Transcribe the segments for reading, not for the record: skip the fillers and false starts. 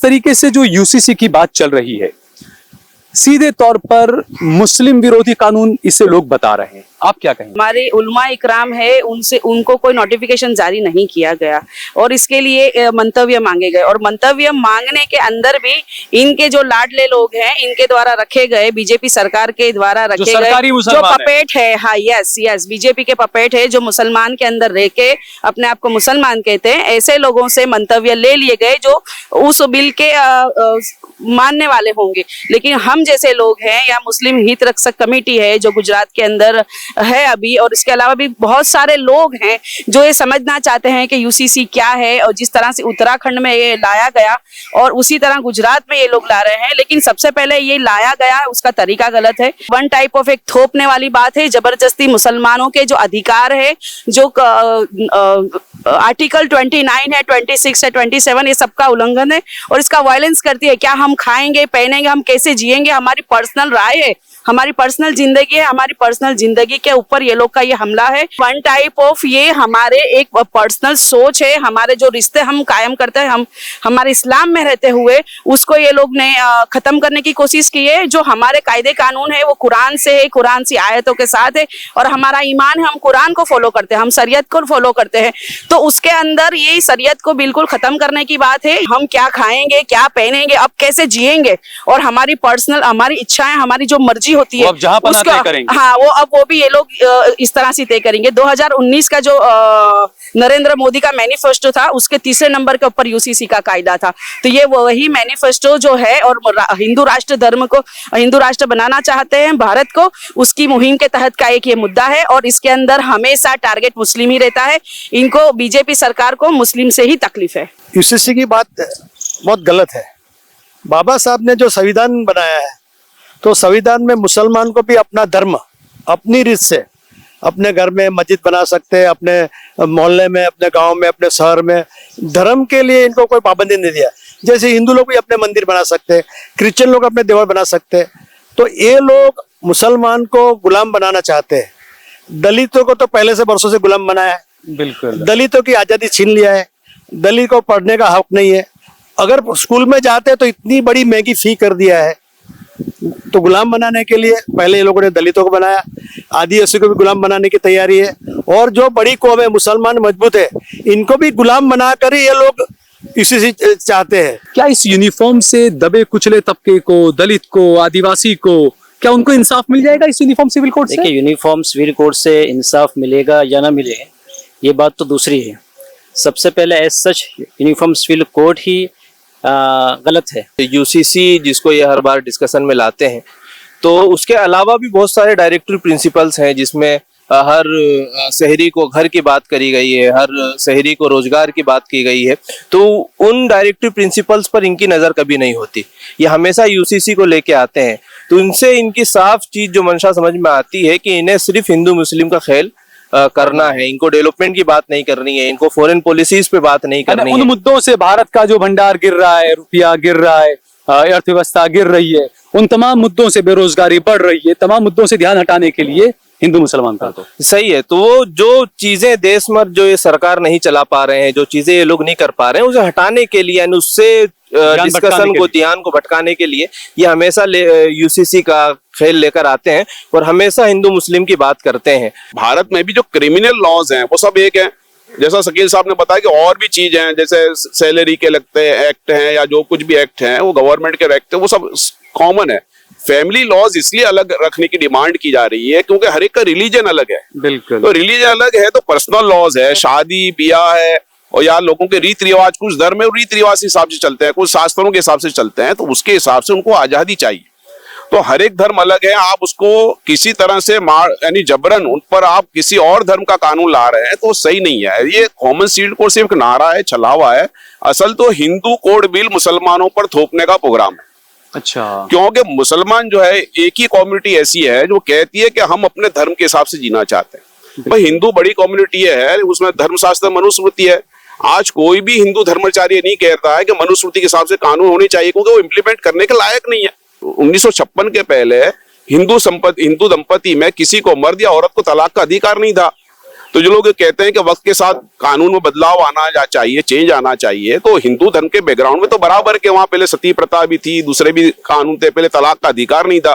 तरीके से जो यूसीसी की बात चल रही है, सीधे तौर पर मुस्लिम विरोधी कानून इसे लोग बता रहे हैं, आप क्या कहेंगे? हमारे उलमा इकराम है, उनको कोई नोटिफिकेशन जारी नहीं किया गया और इसके लिए मंतव्य मांगे गए और मंतव्य मांगने के अंदर भी इनके जो लाडले लोग हैं इनके द्वारा रखे गए, बीजेपी सरकार के द्वारा रखे गए जो पपेट है, हाँ यस बीजेपी के पपेट है जो मुसलमान के अंदर रह के अपने आप को मुसलमान कहते हैं, ऐसे लोगों से मंतव्य ले लिए गए जो उस बिल के मानने वाले होंगे। लेकिन हम जैसे लोग हैं या मुस्लिम हित रक्षक कमेटी है जो गुजरात के अंदर है अभी, और इसके अलावा भी बहुत सारे लोग हैं जो ये समझना चाहते हैं कि यूसीसी क्या है, और जिस तरह से उत्तराखंड में ये लाया गया और उसी तरह गुजरात में ये लोग ला रहे हैं, लेकिन सबसे पहले ये लाया गया उसका तरीका गलत है। वन टाइप ऑफ एक थोपने वाली बात है, जबरदस्ती मुसलमानों के जो अधिकार है, जो आर्टिकल 29 है, 26 है, 27 ये सबका उल्लंघन है और इसका वायलेंस करती है। क्या हम खाएंगे पहनेंगे, हम कैसे जिएंगे, हमारी पर्सनल राय है, हमारी पर्सनल जिंदगी है, हमारी पर्सनल जिंदगी के ऊपर ये लोग का ये हमला है। वन टाइप ऑफ ये हमारे एक पर्सनल सोच है, हमारे जो रिश्ते हम कायम करते हैं, हम हमारे इस्लाम में रहते हुए उसको ये लोग ने खत्म करने की कोशिश की है। जो हमारे कायदे कानून है वो कुरान से है, कुरान सी आयतों के साथ है और हमारा ईमान है, हम कुरान को फॉलो करते हैं, हम शरीयत को फॉलो करते हैं। तो उसके अंदर ये शरीयत को बिल्कुल खत्म करने की बात है। हम क्या खाएंगे, क्या पहनेंगे, अब कैसे जिएंगे और हमारी पर्सनल हमारी इच्छाएं, हमारी जो मर्जी होती है उसका, हाँ वो भी ये लोग इस तरह से तय करेंगे। 2019 का जो नरेंद्र मोदी का मैनिफेस्टो था उसके तीसरे नंबर के ऊपर यूसीसी का कायदा था, तो ये वही मैनिफेस्टो जो है और हिंदू राष्ट्र धर्म को हिंदू राष्ट्र बनाना चाहते हैं भारत को, उसकी मुहिम के तहत का एक ये मुद्दा है और इसके अंदर हमेशा टारगेट मुस्लिम ही रहता है। इनको बीजेपी सरकार को मुस्लिम से ही तकलीफ है। यूसीसी की बात बहुत गलत है। बाबा साहब ने जो संविधान बनाया है तो संविधान में मुसलमान को भी अपना धर्म अपनी रीत से अपने घर में मस्जिद बना सकते हैं, अपने मोहल्ले में, अपने गांव में, अपने शहर में, धर्म के लिए इनको कोई पाबंदी नहीं दिया। जैसे हिंदू लोग भी अपने मंदिर बना सकते हैं, क्रिश्चियन लोग अपने देवल बना सकते हैं, तो ये लोग मुसलमान को गुलाम बनाना चाहते हैं। दलितों को तो पहले से बरसों से गुलाम बनाया है, बिल्कुल दलितों की आजादी छीन लिया है, दलित को पढ़ने का हक नहीं है। अगर स्कूल में जाते तो इतनी बड़ी महंगी फी कर दिया है, तो गुलाम बनाने के लिए पहले ये लोगों ने दलितों को बनाया, आदिवासी को भी गुलाम बनाने की तैयारी है और जो बड़ी कौम है मुसलमान मजबूत है इनको भी गुलाम बनाकर ही ये लोग इसी चाहते हैं। क्या इस यूनिफॉर्म से दबे कुचले तबके को, दलित को, आदिवासी को, क्या उनको इंसाफ मिल जाएगा इस यूनिफॉर्म सिविल कोड से? देखिए, यूनिफॉर्म सिविल कोड से इंसाफ मिलेगा या ना मिले ये बात तो दूसरी है। सबसे पहले as such uniform civil code ही गलत है। यूसीसी जिसको ये हर बार डिस्कशन में लाते हैं, तो उसके अलावा भी बहुत सारे डायरेक्टिव प्रिंसिपल्स हैं जिसमें हर शहरी को घर की बात करी गई है, हर शहरी को रोजगार की बात की गई है, तो उन डायरेक्टिव प्रिंसिपल्स पर इनकी नजर कभी नहीं होती। ये हमेशा यूसीसी को लेके आते हैं, तो इनसे इनकी साफ चीज जो मंशा समझ में आती है कि इन्हें सिर्फ हिंदू मुस्लिम का ख्याल करना है, इनको डेवलपमेंट की बात नहीं करनी है, इनको फॉरेन पॉलिसीज पे बात नहीं करनी है। उन मुद्दों से भारत का जो भंडार गिर रहा है, रुपया गिर रहा है, अर्थव्यवस्था गिर रही है, उन तमाम मुद्दों से, बेरोजगारी बढ़ रही है, तमाम मुद्दों से ध्यान हटाने के लिए हिंदू मुसलमान का तो सही है। तो वो जो चीजें देश में जो ये सरकार नहीं चला पा रहे हैं, जो चीजें ये लोग नहीं कर पा रहे हैं, उसे हटाने के लिए, उससे डिस्कशन को, ध्यान को भटकाने के लिए ये हमेशा यूसीसी का खेल लेकर आते हैं और हमेशा हिंदू मुस्लिम की बात करते हैं। भारत में भी जो क्रिमिनल लॉज हैं वो सब एक है, जैसा शकील साहब ने बताया कि और भी चीज हैं, जैसे सैलरी के लगते एक्ट हैं या जो कुछ भी एक्ट हैं वो गवर्नमेंट के एक्ट है, वो सब कॉमन है। फैमिली लॉज इसलिए अलग रखने की डिमांड की जा रही है क्योंकि हर एक का रिलीजन अलग है। बिल्कुल, तो रिलीजन अलग है तो पर्सनल लॉज है, शादी ब्याह है, और यार लोगों के रीति रिवाज, कुछ धर्म में रीति रिवाज के हिसाब से चलते हैं, कुछ शास्त्रों के हिसाब से चलते हैं, तो उसके हिसाब से उनको आजादी चाहिए। तो हर एक धर्म अलग है, आप उसको किसी तरह से यानी जबरन उन पर आप किसी और धर्म का कानून ला रहे हैं तो सही नहीं है। ये कॉमन सिविल कोड सिर्फ नारा है, छलावा है। असल तो हिंदू कोड बिल मुसलमानों पर थोपने का प्रोग्राम है। अच्छा, क्योंकि मुसलमान जो है एक ही कम्युनिटी ऐसी है जो कहती है कि हम अपने धर्म के हिसाब से जीना चाहते हैं। भाई हिंदू बड़ी कम्युनिटी है, उसमें धर्मशास्त्र मनुस्मृति है। आज कोई भी हिंदू धर्माचार्य नहीं कहता है कि मनुस्मृति के हिसाब से कानून होने चाहिए, क्योंकि वो इम्प्लीमेंट करने के लायक नहीं है। 1956 के पहले हिंदू दंपति में किसी को मर्द या औरत को तलाक का अधिकार नहीं था। तो जो लोग ये कहते हैं कि वक्त के साथ कानून में बदलाव आना चाहिए, चेंज आना चाहिए, तो हिंदू धर्म के बैकग्राउंड में तो बराबर के वहां पहले सती प्रथा भी थी, दूसरे भी कानून थे, पहले तलाक का अधिकार नहीं था।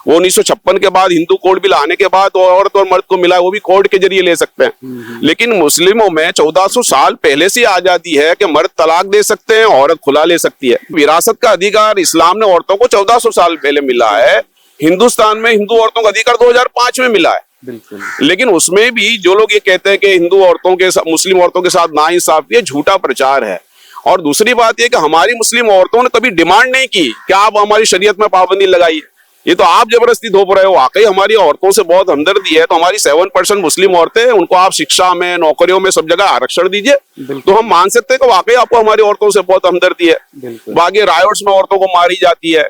वो 1956 के बाद हिंदू कोड बिल आने के बाद औरत और मर्द को मिला, वो भी कोर्ट के जरिए ले सकते हैं। लेकिन मुस्लिमों में 1400 साल पहले से आजादी है कि मर्द तलाक दे सकते हैं, औरत खुला ले सकती है। विरासत का अधिकार इस्लाम ने औरतों को 1400 साल पहले मिला है। हिंदुस्तान में हिंदू औरतों का अधिकार 2005 में मिला है। बिल्कुल। लेकिन उसमें भी जो लोग ये कहते हैं कि हिंदू औरतों के मुस्लिम औरतों के साथ नाइंसाफी, ये झूठा प्रचार है। और दूसरी बात ये कि हमारी मुस्लिम औरतों ने कभी डिमांड नहीं की कि आप हमारी शरीयत में पाबंदी लगाइए, ये तो आप जबरदस्ती थोप रहे हो। वाकई हमारी औरतों से बहुत हमदर्दी है, तो हमारी 7% मुस्लिम औरतें हैं, उनको आप शिक्षा में, नौकरियों में, सब जगह आरक्षण दीजिए, तो हम मान सकते हैं कि वाकई आपको हमारी औरतों से बहुत हमदर्दी है। बाकी रायोट्स में औरतों को मारी जाती है,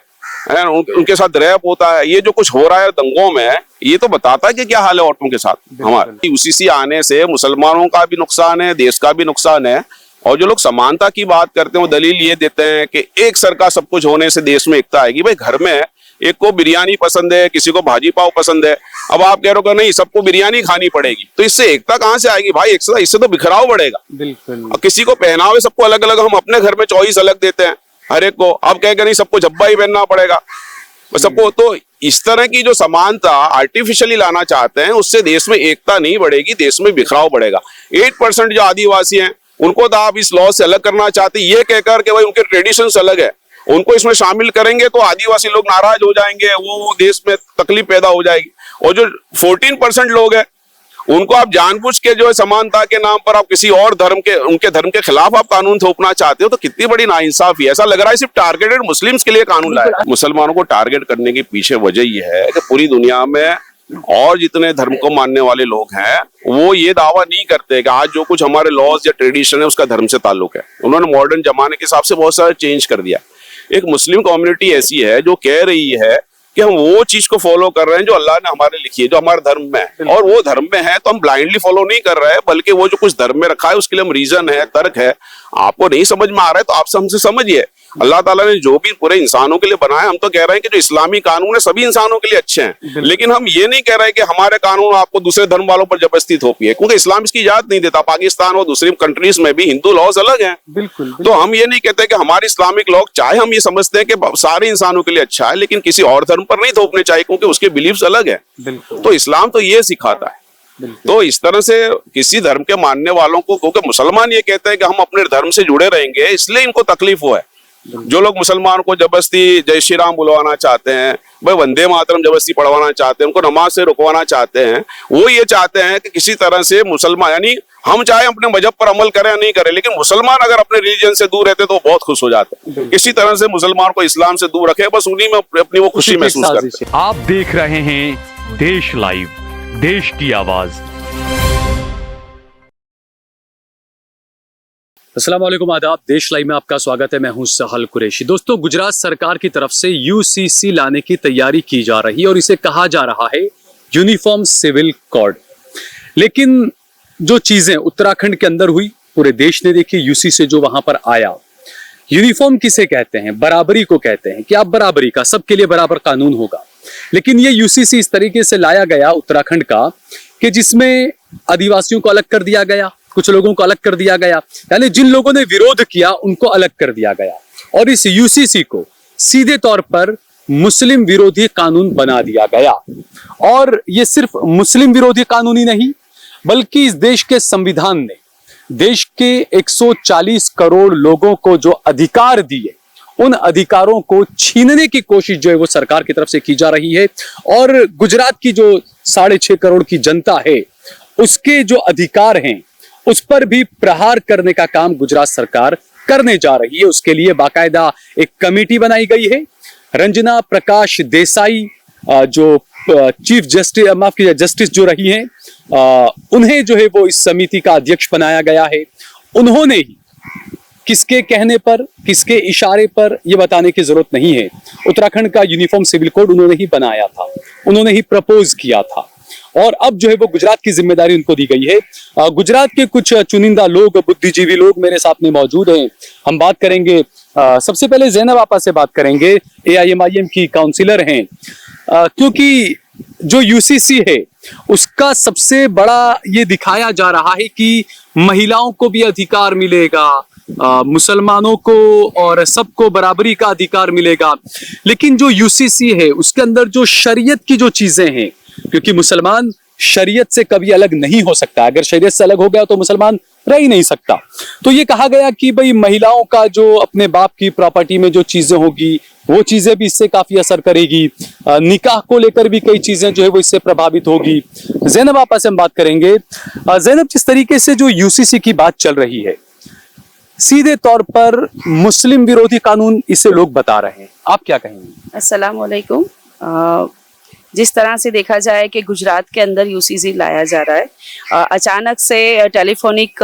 उनके साथ रेप होता है, ये जो कुछ हो रहा है दंगों में, ये तो बताता है कि क्या हाल है औरतों के साथ हमारे। यूसीसी आने से मुसलमानों का भी नुकसान है, देश का भी नुकसान है। और जो लोग समानता की बात करते हैं वो दलील ये देते हैं कि एक सर का सब कुछ होने से देश में एकता आएगी। भाई घर में एक को बिरयानी पसंद है, किसी को भाजी पाव पसंद है, अब आप कह रहे हो कि नहीं सबको बिरयानी खानी पड़ेगी, तो इससे एकता कहाँ से आएगी भाई? इससे तो बिखराव बढ़ेगा। बिल्कुल। किसी को पहनावे सबको अलग अलग, हम अपने घर में चॉइस अलग देते हैं हर एक को, अब कह नहीं सबको झब्बा ही पहनना पड़ेगा सबको। तो इस तरह की जो समानता आर्टिफिशियली लाना चाहते हैं, उससे देश में एकता नहीं बढ़ेगी, देश में बिखराव बढ़ेगा। 8% जो आदिवासी हैं उनको तो आप इस लॉ से अलग करना चाहते हैं, ये कहकर कि भाई उनके ट्रेडिशंस अलग है, उनको इसमें शामिल करेंगे तो आदिवासी लोग नाराज हो जाएंगे, वो देश में तकलीफ पैदा हो जाएगी। और जो 14% लोग हैं उनको आप जानबूझ के जो है समानता के नाम पर आप किसी और धर्म के, उनके धर्म के खिलाफ आप कानून थोपना चाहते हो, तो कितनी बड़ी नाइंसाफी है। ऐसा लग रहा है सिर्फ टारगेटेड मुस्लिम्स के लिए कानून लाया। मुसलमानों को टारगेट करने के पीछे वजह यह है कि पूरी दुनिया में और जितने धर्म को मानने वाले लोग हैं वो ये दावा नहीं करते कि आज जो कुछ हमारे लॉज या ट्रेडिशन है उसका धर्म से ताल्लुक है। उन्होंने मॉडर्न जमाने के हिसाब से बहुत सारा चेंज कर दिया। एक मुस्लिम कम्युनिटी ऐसी है जो कह रही है कि हम वो चीज को फॉलो कर रहे हैं जो अल्लाह ने हमारे लिखी है, जो हमारे धर्म में है, और वो धर्म में है तो हम ब्लाइंडली फॉलो नहीं कर रहे हैं, बल्कि वो जो कुछ धर्म में रखा है उसके लिए हम रीजन है, तर्क है। आपको नहीं समझ में आ रहा है तो आप हमसे समझिए। अल्लाह ताला ने जो भी पूरे इंसानों के लिए बनाया, हम तो कह रहे हैं कि जो इस्लामी कानून है सभी इंसानों के लिए अच्छे हैं, लेकिन हम ये नहीं कह रहे कि हमारे कानून आपको दूसरे धर्म वालों पर जबरदस्ती थोपिए, क्योंकि इस्लाम इसकी इजाजत नहीं देता। पाकिस्तान और दूसरी कंट्रीज में भी हिंदू लॉज अलग हैं। बिल्कुल। तो हम ये नहीं कहते कि हमारे इस्लामिक लॉ, चाहे हम ये समझते हैं कि सारे इंसानों के लिए अच्छा है, लेकिन किसी और धर्म पर नहीं थोपने चाहिए क्योंकि उसके बिलीव्स अलग है। तो इस्लाम तो ये सिखाता है। तो इस तरह से किसी धर्म के मानने वालों को, क्योंकि मुसलमान ये कहते हैं कि हम अपने धर्म से जुड़े रहेंगे, इसलिए इनको तकलीफ हुआ है। जो लोग मुसलमान को जबरदस्ती जय श्री राम बुलवाना चाहते हैं, भाई वंदे मातरम जबरदस्ती पढ़वाना चाहते हैं, उनको नमाज से रुकवाना चाहते हैं, वो ये चाहते हैं कि किसी तरह से मुसलमान, यानी हम चाहे अपने मजहब पर अमल करें या नहीं करें, लेकिन मुसलमान अगर अपने रिलीजन से दूर रहते तो बहुत खुश हो जाते हैं। किसी तरह से मुसलमान को इस्लाम से दूर रखे, बस उन्हीं में अपनी वो खुशी महसूस करते हैं। आप देख रहे हैं देश लाइव, देश की आवाज। अस्सलाम वालेकुम, आदाब। देश लाइव में आपका स्वागत है। मैं हूं सहल कुरैशी। दोस्तों, गुजरात सरकार की तरफ से यूसीसी लाने की तैयारी की जा रही है और इसे कहा जा रहा है यूनिफॉर्म सिविल कोड। लेकिन जो चीजें उत्तराखंड के अंदर हुई, पूरे देश ने देखी। यूसी से जो वहां पर आया, यूनिफॉर्म किसे कहते हैं? बराबरी को कहते हैं कि आप बराबरी का, सबके लिए बराबर कानून होगा। लेकिन ये यूसीसी इस तरीके से लाया गया उत्तराखंड का कि जिसमें आदिवासियों को अलग कर दिया गया, कुछ लोगों को अलग कर दिया गया, यानी जिन लोगों ने विरोध किया उनको अलग कर दिया गया। और इस यूसीसी को सीधे तौर पर मुस्लिम विरोधी कानून बना दिया गया। और ये सिर्फ मुस्लिम विरोधी कानून ही नहीं, बल्कि इस देश के संविधान ने देश के 140 करोड़ लोगों को जो अधिकार दिए, उन अधिकारों को छीनने की कोशिश जो है वो सरकार की तरफ से की जा रही है। और गुजरात की जो 6.5 करोड़ की जनता है, उसके जो अधिकार हैं उस पर भी प्रहार करने का काम गुजरात सरकार करने जा रही है। उसके लिए बाकायदा एक कमेटी बनाई गई है। रंजना प्रकाश देसाई जो चीफ जस्टिस, माफ कीजिए, जस्टिस जो रही हैं, उन्हें जो है वो इस समिति का अध्यक्ष बनाया गया है। उन्होंने ही किसके कहने पर, किसके इशारे पर, यह बताने की जरूरत नहीं है, उत्तराखंड का यूनिफॉर्म सिविल कोड उन्होंने ही बनाया था, उन्होंने ही प्रपोज किया था। और अब जो है वो गुजरात की जिम्मेदारी उनको दी गई है। गुजरात के कुछ चुनिंदा लोग, बुद्धिजीवी लोग मेरे साथ में मौजूद हैं। हम बात करेंगे, सबसे पहले ज़ैनब आपा से बात करेंगे, AIMIM की काउंसिलर हैं। क्योंकि जो यूसीसी है उसका सबसे बड़ा ये दिखाया जा रहा है कि महिलाओं को भी अधिकार मिलेगा, मुसलमानों को और सबको बराबरी का अधिकार मिलेगा। लेकिन जो यूसीसी है उसके अंदर जो शरीयत की जो चीजें हैं, क्योंकि मुसलमान शरीयत से कभी अलग नहीं हो सकता, अगर शरीयत से अलग हो गया तो मुसलमान रह ही नहीं सकता। तो ये कहा गया कि भाई महिलाओं का जो अपने बाप की प्रॉपर्टी में जो चीजें होगी वो चीजें भी इससे काफी असर करेगी, निकाह को लेकर भी कई चीजें जो है वो इससे प्रभावित होगी। जैनब आपा से हम बात करेंगे। जैनब, जिस तरीके से जो यूसीसी की बात चल रही है, सीधे तौर पर मुस्लिम विरोधी कानून इसे लोग बता रहे हैं, आप क्या कहेंगे? अस्सलाम वालेकुम। जिस तरह से देखा जाए कि गुजरात के अंदर यूसीसी लाया जा रहा है, अचानक से टेलीफोनिक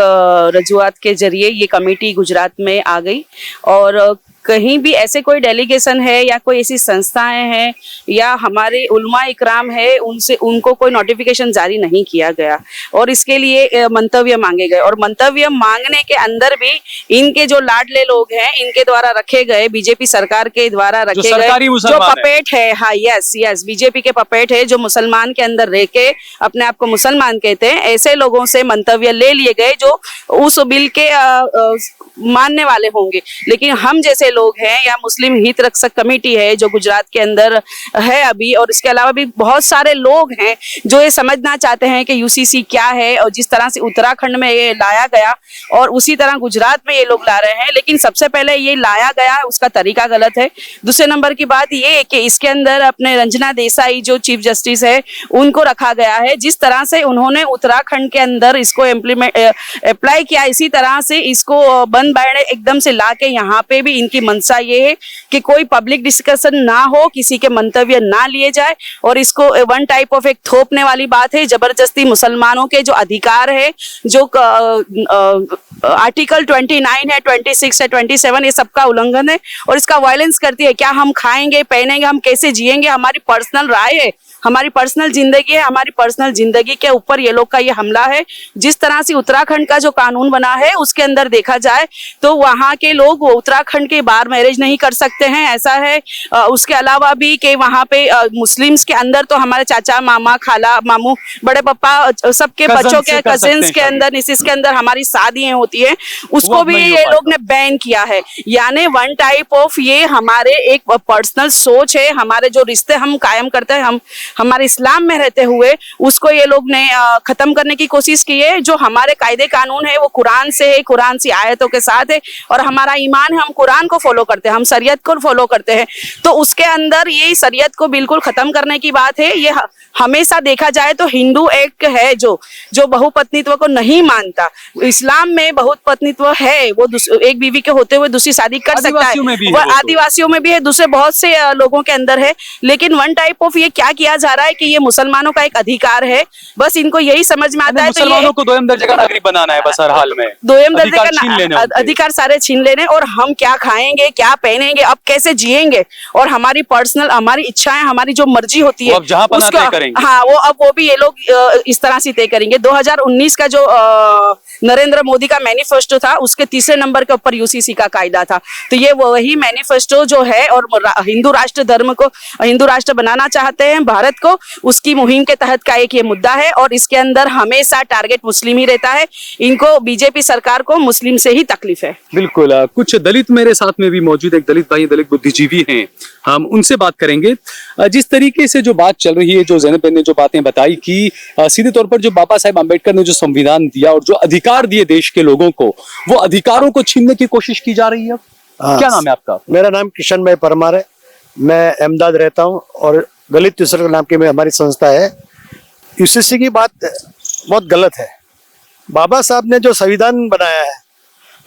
रजूआत के जरिए ये कमेटी गुजरात में आ गई और कहीं भी ऐसे कोई डेलीगेशन है या कोई ऐसी संस्थाएं हैं या हमारे उलमा इकराम है उनसे उनको कोई नोटिफिकेशन जारी नहीं किया गया और इसके लिए मंतव्य मांगे गए। और मंतव्य मांगने के अंदर भी इनके जो लाडले लोग हैं इनके द्वारा रखे गए, बीजेपी सरकार के द्वारा रखे गए जो पपेट है, हाँ यस बीजेपी के पपेट है जो मुसलमान के अंदर रह के अपने आप को मुसलमान कहते हैं, ऐसे लोगों से मंतव्य ले लिए गए जो उस बिल के मानने वाले होंगे। लेकिन हम जैसे लोग हैं या मुस्लिम हित रक्षक कमेटी है जो गुजरात के अंदर है अभी, और इसके अलावा भी बहुत सारे लोग हैं जो ये समझना चाहते हैं कि यूसीसी क्या है और जिस तरह से उत्तराखंड में ये लाया गया और उसी तरह गुजरात में ये लोग ला रहे हैं। लेकिन सबसे पहले ये लाया गया उसका तरीका गलत है। दूसरे नंबर की बात ये है कि इसके अंदर अपने रंजना देसाई जो चीफ जस्टिस है उनको रखा गया है। जिस तरह से उन्होंने उत्तराखंड के अंदर इसको अप्लाई किया, इसी तरह से इसको बंद बैठ एकदम से ला के यहाँ पे भी इनकी मंशा ये है कि कोई पब्लिक डिस्कशन ना हो, किसी के मंतव्य ना लिए जाए और इसको वन टाइप ऑफ एक थोपने वाली बात है। जबरदस्ती मुसलमानों के जो अधिकार है, जो आर्टिकल 29 है, 26 है, 27, ये सबका उल्लंघन है और इसका वायलेंस करती है। क्या हम खाएंगे पहनेंगे, हम कैसे जिएंगे, हमारी पर्सनल राय है, हमारी पर्सनल जिंदगी है, हमारी पर्सनल जिंदगी के ऊपर ये लोग का ये हमला है। जिस तरह से उत्तराखंड का जो कानून बना है उसके अंदर देखा जाए तो वहाँ के लोग उत्तराखंड के बाहर मैरिज नहीं कर सकते हैं, ऐसा है। उसके अलावा भी कि वहाँ पे मुस्लिम्स के अंदर तो हमारे चाचा, मामा, खाला, मामू, बड़े पापा सबके बच्चों के कजिन्स के अंदर, निसिस के अंदर हमारी शादियां होती है, उसको भी ये लोग ने बैन किया है। यानी वन टाइप ऑफ ये हमारे एक पर्सनल सोच है, हमारे जो रिश्ते हम कायम करते हैं, हम हमारे इस्लाम में रहते हुए उसको ये लोग ने खत्म करने की कोशिश की है। जो हमारे कायदे कानून है वो कुरान से है, कुरान सी आयतों के साथ है और हमारा ईमान है, हम कुरान को फॉलो करते हैं, हम शरीयत को फॉलो करते हैं। तो उसके अंदर ये शरीयत को बिल्कुल खत्म करने की बात है। ये हमेशा देखा जाए तो हिंदू एक है जो बहुपत्नीत्व को नहीं मानता। इस्लाम में बहुपत्नीत्व है, वो एक बीवी के होते हुए दूसरी शादी कर सकता है, वो आदिवासियों में भी है, दूसरे बहुत से लोगों के अंदर है। लेकिन वन टाइप ऑफ ये क्या किया जा रहा है कि ये मुसलमानों का एक अधिकार है, बस इनको यही समझ में आता है। मुसलमानों को दोयम दर्जे का नागरिक बनाना है बस हर हाल में, दोयम दर्जे का अधिकार सारे छीन लेने और हम क्या खाएंगे, क्या पहनेंगे, अब कैसे जिएंगे और हमारी पर्सनल, हमारी इच्छाएं, हमारी जो मर्जी होती है उसका, हाँ वो भी ये लोग इस तरह से तय करेंगे। 2019 का जो नरेंद्र मोदी का मैनिफेस्टो था उसके तीसरे नंबर के ऊपर यूसीसी का कायदा था। तो ये वही मैनिफेस्टो जो है और हिंदू राष्ट्र धर्म को हिंदू राष्ट्र बनाना चाहते हैं भारत को, उसकी मुहिम के तहत का एक ये मुद्दा है और इसके अंदर हमेशा टारगेट मुस्लिम ही रहता है। इनको बीजेपी सरकार को मुस्लिम से ही तकलीफ है। बिल्कुल। कुछ दलित मेरे साथ में भी मौजूद, एक दलित भाई, दलित बुद्धिजीवी हैं, हम उनसे बात करेंगे। जिस तरीके से जो बात चल रही है, जो ज़ैनब ने जो बातें बताई कि सीधे तौर पर जो बाबा साहेब अम्बेडकर ने जो संविधान दिया और जो अधिकार दिए देश के लोगों को, वो अधिकारों को छीनने की कोशिश की जा रही है। क्या नाम है आपका? मेरा नाम किशन भाई परमार है, मैं अहमदाबाद रहता हूँ और दलित यूसर नाम की हमारी संस्था है। यूसीसी की बात बहुत गलत है। बाबा साहब ने जो संविधान बनाया है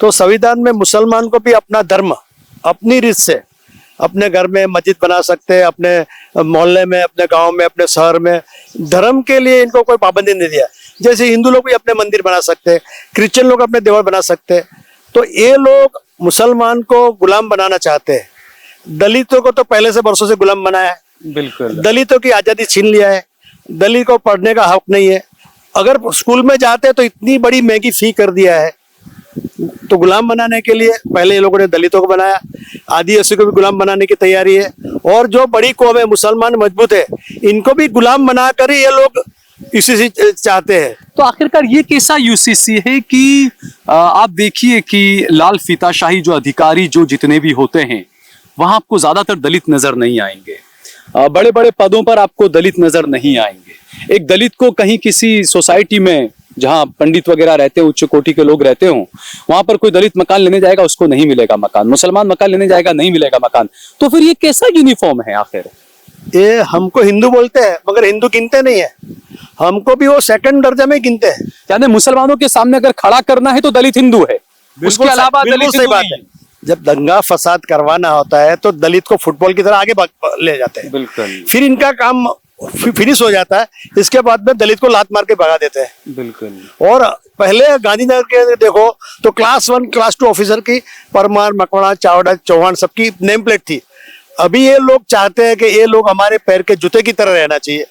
तो संविधान में मुसलमान को भी अपना धर्म अपनी रीत से अपने घर में मस्जिद बना सकते हैं, अपने मोहल्ले में, अपने गांव में, अपने शहर में, धर्म के लिए इनको कोई पाबंदी नहीं दिया। जैसे हिंदू लोग भी अपने मंदिर बना सकते हैं, क्रिश्चियन लोग अपने देवल बना सकते हैं। तो ये लोग मुसलमान को गुलाम बनाना चाहते हैं। दलितों को तो पहले से बरसों से गुलाम बनाया है। बिल्कुल। दलितों की आजादी छीन लिया है, दलित को पढ़ने का हक नहीं है। अगर स्कूल में जाते तो इतनी बड़ी महंगी फी कर दिया है, तो गुलाम बनाने के लिए पहले ये लोगों ने दलितों को बनाया, आदिवासी को भी गुलाम बनाने की तैयारी है, और जो बड़ी कौम है मुसलमान मजबूत है, इनको भी गुलाम बनाकर ही ये लोग इसी से चाहते हैं। तो आखिरकार ये कैसा यूसीसी है कि आप देखिए कि लाल फीताशाही जो अधिकारी जो जितने भी होते हैं वहां आपको ज्यादातर दलित नजर नहीं आएंगे, बड़े बड़े पदों पर आपको दलित नजर नहीं आएंगे। एक दलित को कहीं किसी सोसाइटी में जहां पंडित वगैरह रहते हो, उच्च कोटि के लोग रहते हो, वहां पर कोई दलित मकान लेने जाएगा उसको नहीं मिलेगा मकान, मुसलमान मकान लेने जाएगा नहीं मिलेगा मकान। तो फिर ये कैसा यूनिफॉर्म है आखिर? ये हमको हिंदू बोलते हैं मगर हिंदू गिनते नहीं है, हमको भी वो सेकंड दर्जे में गिनते हैं। यानी मुसलमानों के सामने अगर खड़ा करना है तो दलित हिंदू है, उसके अलावा बिल्कुल दलित सही हिंदू बात नहीं है। जब दंगा फसाद करवाना होता है तो दलित को फुटबॉल की तरह आगे ले जाते हैं, बिल्कुल फिर इनका काम फिनिश हो जाता है, इसके बाद में दलित को लात मार के भगा देते हैं। बिल्कुल। और पहले गांधीनगर के देखो तो क्लास 1 क्लास 2 ऑफिसर की परमार मकवाड़ा चावड़ा चौहान सबकी नेम प्लेट थी। अभी ये लोग चाहते हैं कि ये लोग हमारे पैर के जूते की तरह रहना चाहिए,